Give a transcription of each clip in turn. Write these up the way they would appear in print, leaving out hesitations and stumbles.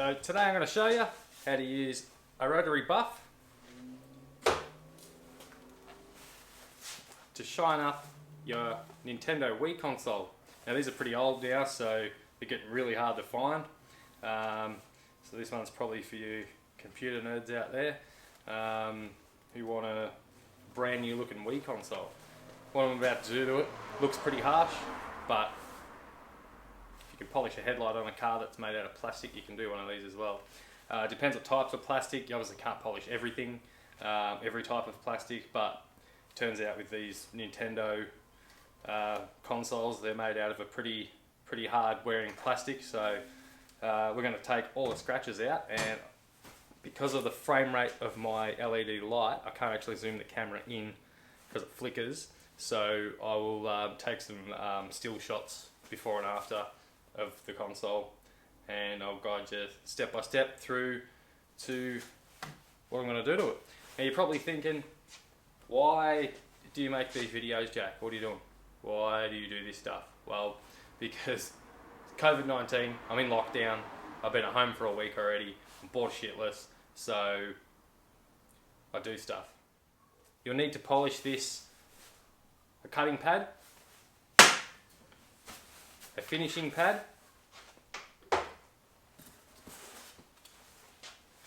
So today I'm going to show you how to use a rotary buff to shine up your Nintendo Wii console. Now these are pretty old now, so they're getting really hard to find. So this one's probably for you computer nerds out there who want a brand new looking Wii console. What I'm about to do to it looks pretty harsh, but if you can polish a headlight on a car that's made out of plastic, you can do one of these as well. Depends what types of plastic. You obviously can't polish everything, every type of plastic, but it turns out with these Nintendo consoles, they're made out of a pretty hard wearing plastic. So we're going to take all the scratches out, and because of the frame rate of my LED light, I can't actually zoom the camera in because it flickers. So I will take some still shots before and after of the console, and I'll guide you step by step through to what I'm going to do to it. Now you're probably thinking, why do you make these videos, Jack? What are you doing? Why do you do this stuff? Well, because COVID-19, I'm in lockdown, I've been at home for a week already, I'm bored shitless, so I do stuff. You'll need to polish this: a cutting pad, a finishing pad,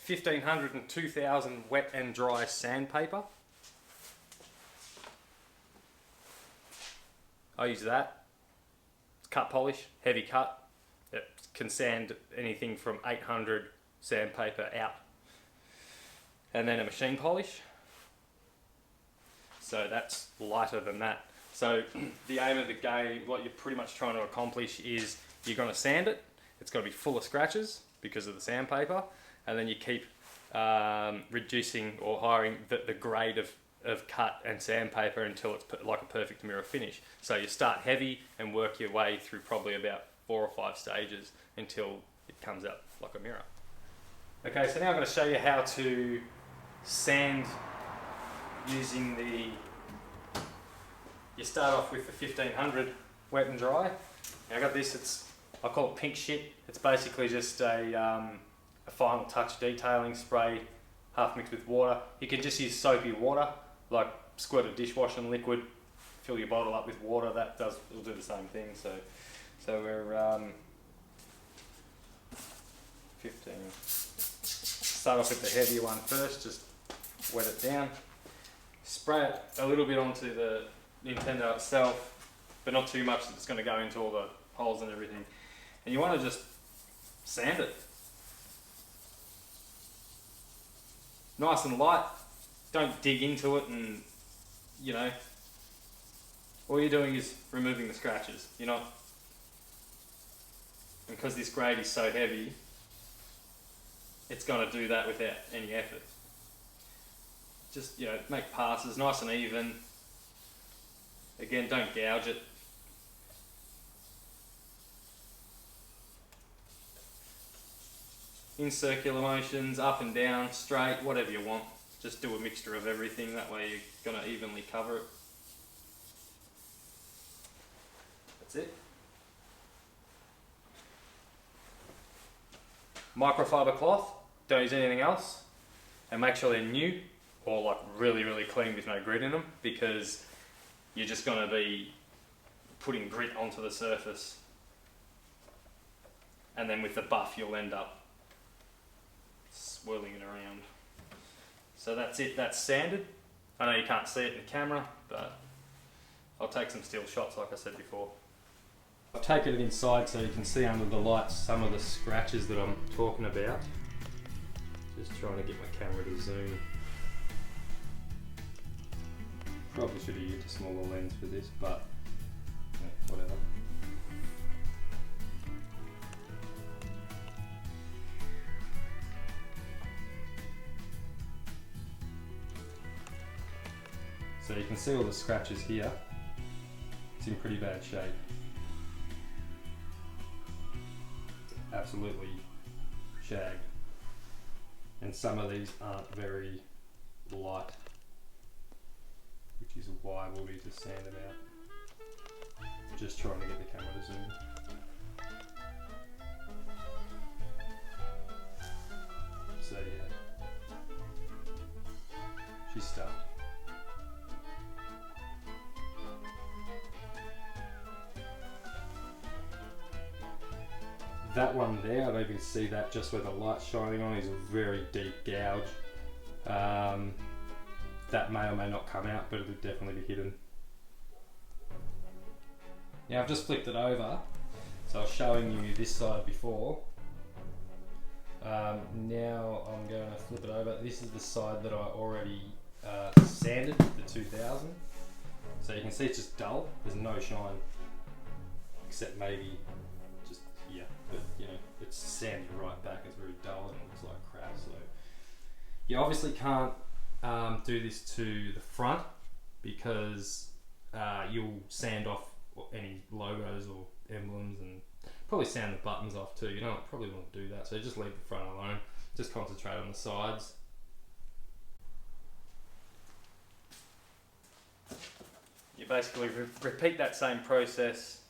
1500 and 2000 wet and dry sandpaper. I use that. It's cut polish, heavy cut. It can sand anything from 800 sandpaper out. And then a machine polish. So that's lighter than that. So the aim of the game, what you're pretty much trying to accomplish, is you're going to sand it. It's got to be full of scratches because of the sandpaper, and then you keep reducing or hiring the grade of cut and sandpaper until it's like a perfect mirror finish. So you start heavy and work your way through probably about 4 or 5 stages until it comes out like a mirror. Okay, so now I'm going to show you how to sand using the... You start off with the 1500 wet and dry. Now I got this, I call it pink shit. It's basically just a final touch detailing spray, half mixed with water. You can just use soapy water, like squirt of dishwashing liquid, fill your bottle up with water. It'll do the same thing. So we're 15. Start off with the heavier one first. Just wet it down. Spray it a little bit onto the Nintendo itself, but not too much that it's going to go into all the holes and everything. And you want to just sand it. Nice and light. Don't dig into it, and you know, all you're doing is removing the scratches. You're not, because this grade is so heavy, it's going to do that without any effort. Just, you know, make passes nice and even. Again, don't gouge it. In circular motions, up and down, straight, whatever you want. Just do a mixture of everything, that way you're going to evenly cover it. That's it. Microfiber cloth, don't use anything else. And make sure they're new, or like really clean with no grit in them, because you're just going to be putting grit onto the surface, and then with the buff you'll end up swirling it around. So that's it, that's sanded. I know you can't see it in the camera, but I'll take some still shots like I said before. I've taken it inside so you can see under the lights some of the scratches that I'm talking about. Just trying to get my camera to zoom. Probably should have used a smaller lens for this, but yeah, whatever. So you can see all the scratches here. It's in pretty bad shape. Absolutely shagged. And some of these aren't very light, which is why we'll need to sand them out. Just trying to get the camera to zoom. She's stuck. That one there, I don't know if you can see that, just where the light's shining on, is a very deep gouge. That may or may not come out, but it'll definitely be hidden. Now I've just flipped it over, so I was showing you this side before. Now I'm going to flip it over. This is the side that I already sanded, the 2000. So you can see it's just dull, there's no shine, except maybe just here, but you know, it's sanded right back, it's very dull and it looks like crap. So you obviously can't do this to the front because you'll sand off any logos or emblems and probably sand the buttons off too. You don't probably want to do that, so just leave the front alone. Just concentrate on the sides. You basically repeat that same process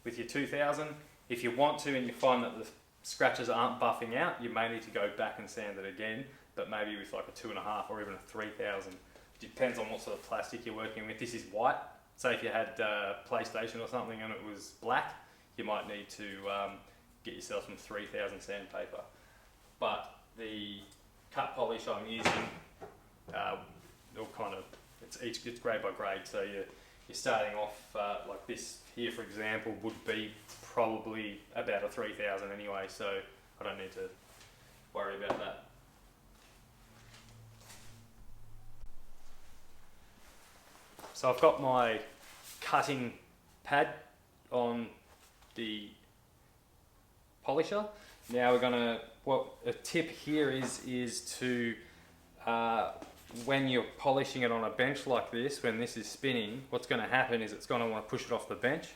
with your 2000. If you want to and you find that the scratches aren't buffing out, you may need to go back and sand it again, but maybe with like a 2.5 or even a 3000. It depends on what sort of plastic you're working with. This is white. Say if you had PlayStation or something and it was black, you might need to get yourself some 3000 sandpaper. But the cut polish I'm using, it's grade by grade. So you're starting off like this here, for example, would be probably about a 3000 anyway. So I don't need to worry about that. So I've got my cutting pad on the polisher. Now we're gonna, a tip here is to, when you're polishing it on a bench like this, when this is spinning, what's gonna happen is it's gonna wanna push it off the bench,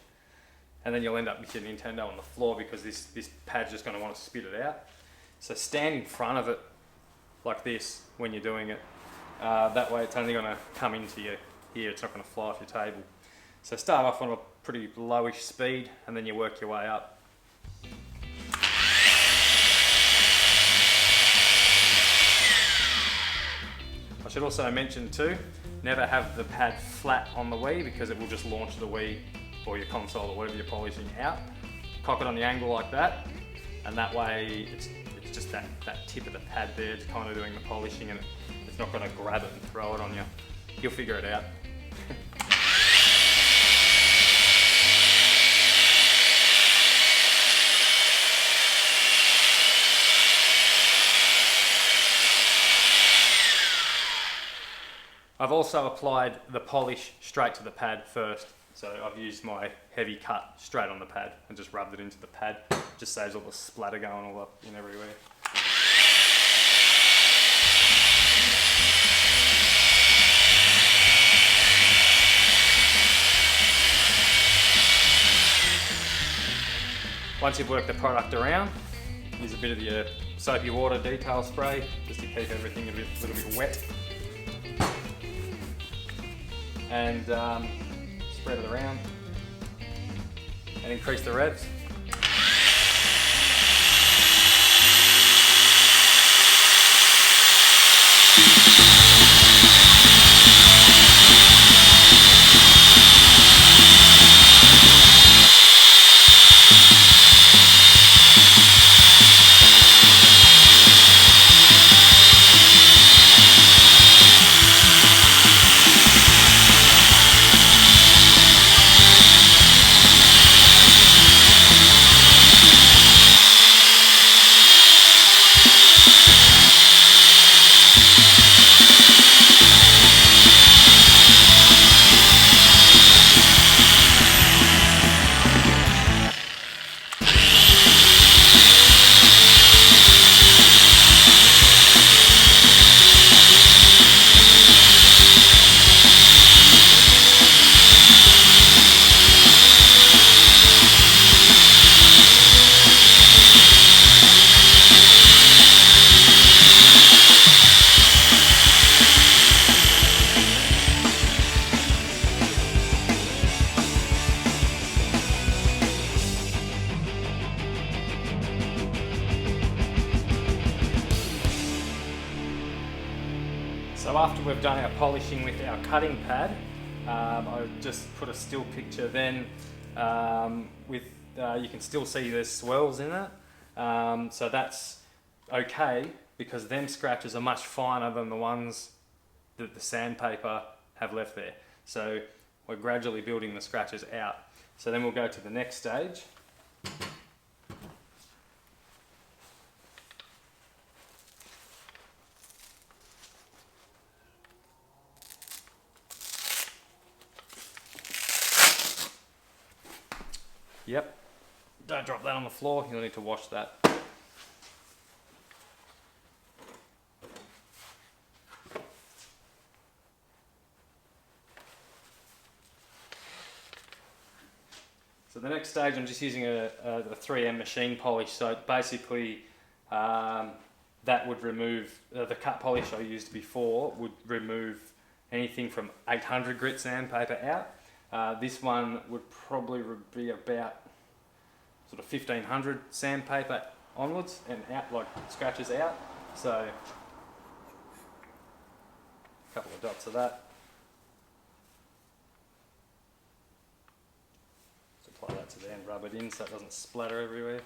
and then you'll end up with your Nintendo on the floor because this pad's just gonna wanna spit it out. So stand in front of it like this when you're doing it. That way it's only gonna come into you here, it's not gonna fly off your table. So start off on a pretty lowish speed and then you work your way up. I should also mention too, never have the pad flat on the Wii because it will just launch the Wii or your console or whatever you're polishing out. Cock it on the angle like that, and that way it's just that tip of the pad there, it's kind of doing the polishing, and it's not going to grab it and throw it on you. You'll figure it out. I've also applied the polish straight to the pad first. So I've used my heavy cut straight on the pad and just rubbed it into the pad. Just saves all the splatter going all up in everywhere. Once you've worked the product around, use a bit of your soapy water detail spray just to keep everything a little bit wet. And spread it around and increase the revs. So after we've done our polishing with our cutting pad, I just put a still picture then with, you can still see there's swirls in it. So that's okay because them scratches are much finer than the ones that the sandpaper have left there. So we're gradually building the scratches out. So then we'll go to the next stage. Yep, don't drop that on the floor, you'll need to wash that. So the next stage, I'm just using a 3M machine polish. So basically, that would remove, the cut polish I used before would remove anything from 800 grit sandpaper out. This one would probably be about sort of 1500 sandpaper onwards and out, like scratches out. So a couple of dots of that. Apply that to there and rub it in so it doesn't splatter everywhere.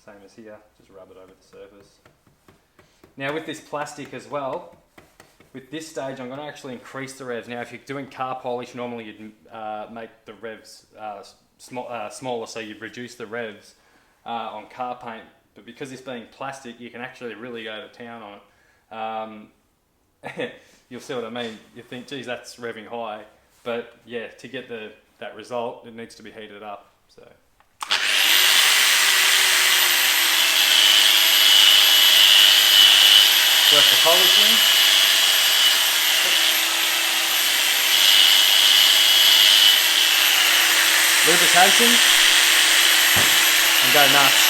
Same as here, just rub it over the surface. Now with this plastic as well, with this stage I'm going to actually increase the revs. Now if you're doing car polish, normally you'd make the revs smaller, so you'd reduce the revs on car paint. But because this being plastic, you can actually really go to town on it. You'll see what I mean. You think, geez, that's revving high. But yeah, to get that result, it needs to be heated up. So. Work the polishing. Lubrication. And go nuts.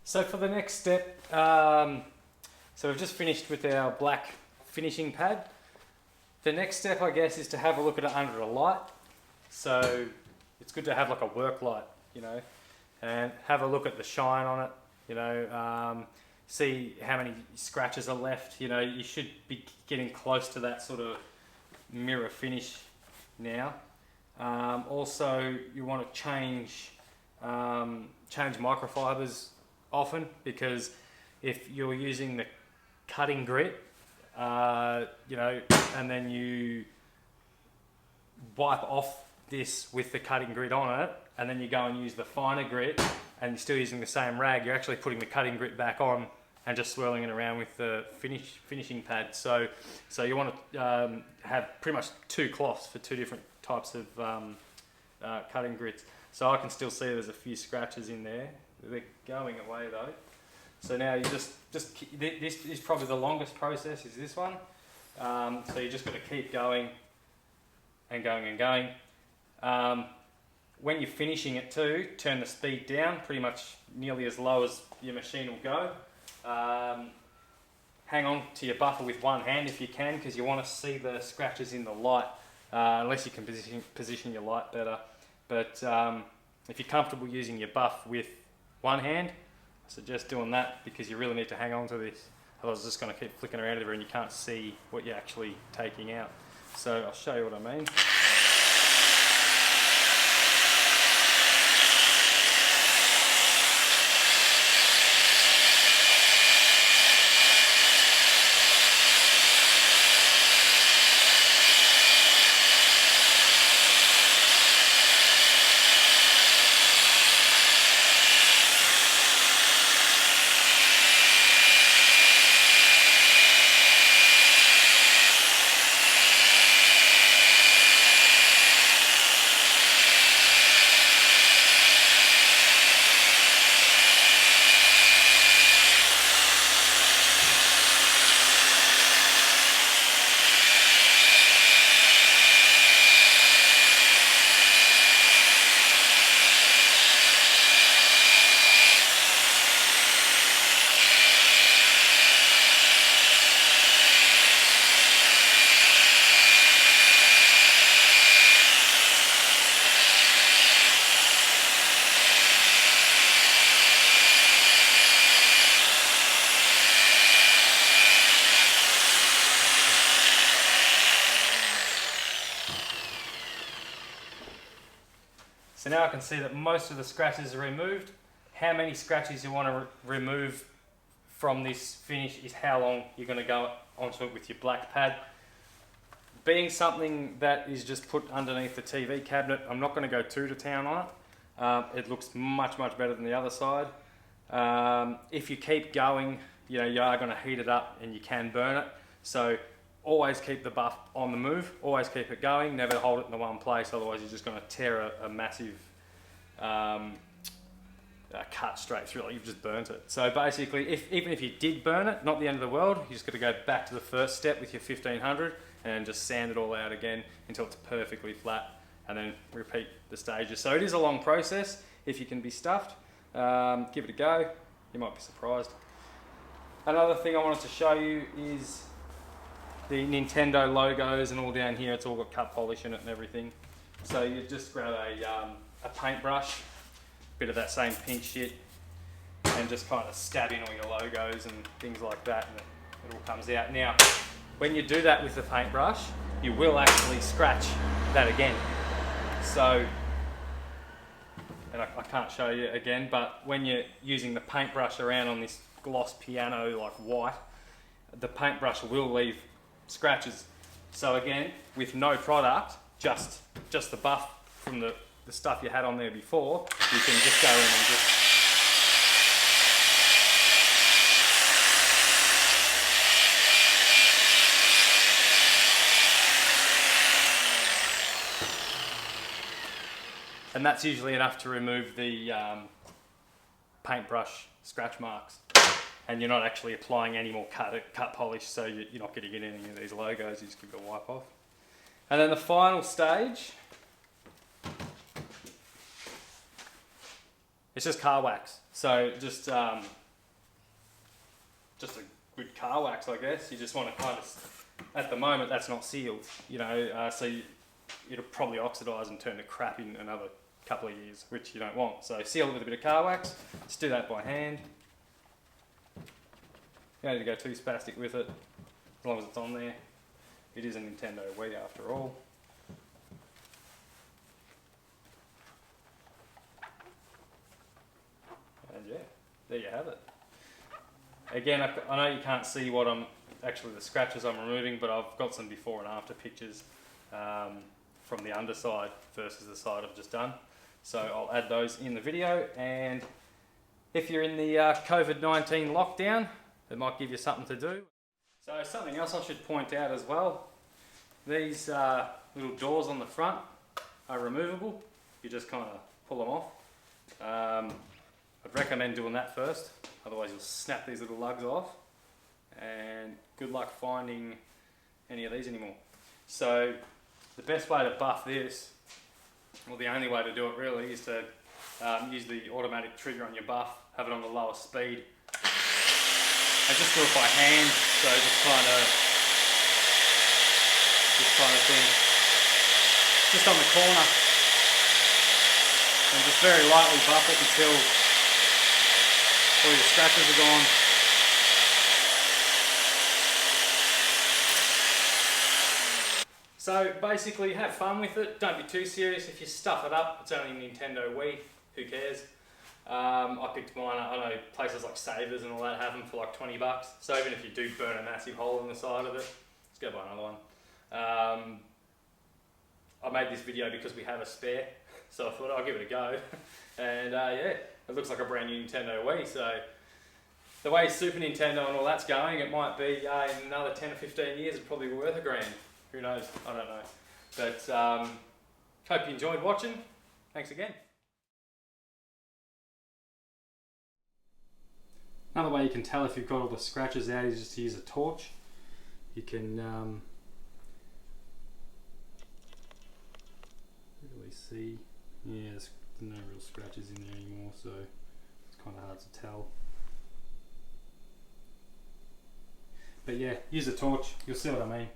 So for the next step, so we've just finished with our black finishing pad. The next step, I guess, is to have a look at it under a light. So it's good to have like a work light, you know, and have a look at the shine on it, you know, see how many scratches are left. You know, you should be getting close to that sort of mirror finish now. Also, you want to change microfibers often, because if you're using the cutting grit, you know, and then you wipe off this with the cutting grit on it, and then you go and use the finer grit, and you're still using the same rag, you're actually putting the cutting grit back on and just swirling it around with the finishing pad. So you want to have pretty much two cloths for two different types of cutting grits. So I can still see there's a few scratches in there. They're going away though. So now you just this is probably the longest process, is this one. So you just got to keep going and going and going. When you're finishing it too, turn the speed down pretty much nearly as low as your machine will go. Hang on to your buffer with one hand if you can, because you want to see the scratches in the light, unless you can position your light better. But if you're comfortable using your buff with one hand, I suggest doing that, because you really need to hang on to this. Otherwise it's just going to keep flicking around everywhere and you can't see what you're actually taking out. So I'll show you what I mean. now I can see that most of the scratches are removed. How many scratches you want to remove from this finish is how long you're going to go onto it with your black pad. Being something that is just put underneath the TV cabinet, I'm not going to go too to town on it. It looks much better than the other side. If you keep going, you know, you are going to heat it up and you can burn it. So always keep the buff on the move, always keep it going, never hold it in the one place, otherwise you're just going to tear a massive cut straight through, like you've just burnt it. So basically, even if you did burn it, not the end of the world, you just got to go back to the first step with your 1500 and just sand it all out again until it's perfectly flat, and then repeat the stages. So it is a long process. If you can be stuffed, give it a go, you might be surprised. Another thing I wanted to show you is the Nintendo logos and all down here. It's all got cut polish in it and everything. So you just grab a paintbrush, bit of that same pink shit, and just kind of stab in all your logos and things like that, and it all comes out. Now, when you do that with the paintbrush, you will actually scratch that again. So, and I can't show you again, but when you're using the paintbrush around on this gloss piano like white, the paintbrush will leave scratches. So again, with no product, just the buff from the stuff you had on there before, you can just go in and just and that's usually enough to remove the paintbrush scratch marks. And you're not actually applying any more cut polish, so you're not going to get any of these logos. You just give it a wipe off. And then the final stage, it's just car wax. So just a good car wax, I guess. You just want to kind of, at the moment that's not sealed, you know, so it'll probably oxidize and turn to crap in another couple of years, which you don't want. So seal it with a bit of car wax. Just do that by hand. You don't need to go too spastic with it, as long as it's on there. It is a Nintendo Wii after all. And yeah, there you have it. Again, I know you can't see what the scratches I'm removing, but I've got some before and after pictures from the underside versus the side I've just done. So I'll add those in the video, and if you're in the COVID-19 lockdown, it might give you something to do. So something else I should point out as well, these little doors on the front are removable. You just kind of pull them off. I'd recommend doing that first, otherwise you'll snap these little lugs off, and good luck finding any of these anymore. So the best way to buff this, well, the only way to do it really, is to use the automatic trigger on your buff, have it on the lowest speed, and just do it by hand. So just kind of thing, just on the corner, and just very lightly buff it until all your scratches are gone. So basically, have fun with it. Don't be too serious. If you stuff it up, it's only a Nintendo Wii. Who cares? I picked mine up. I know places like Savers and all that have them for like $20. So even if you do burn a massive hole in the side of it, let's go buy another one. I made this video because we have a spare, so I thought I'll give it a go. And yeah, it looks like a brand new Nintendo Wii. So the way Super Nintendo and all that's going, it might be in another 10 or 15 years, it's probably worth $1,000. Who knows? I don't know. But hope you enjoyed watching. Thanks again. Another way you can tell if you've got all the scratches out is just to use a torch. You can really see, yeah, there's no real scratches in there anymore, so it's kind of hard to tell. But yeah, use a torch, you'll see what I mean.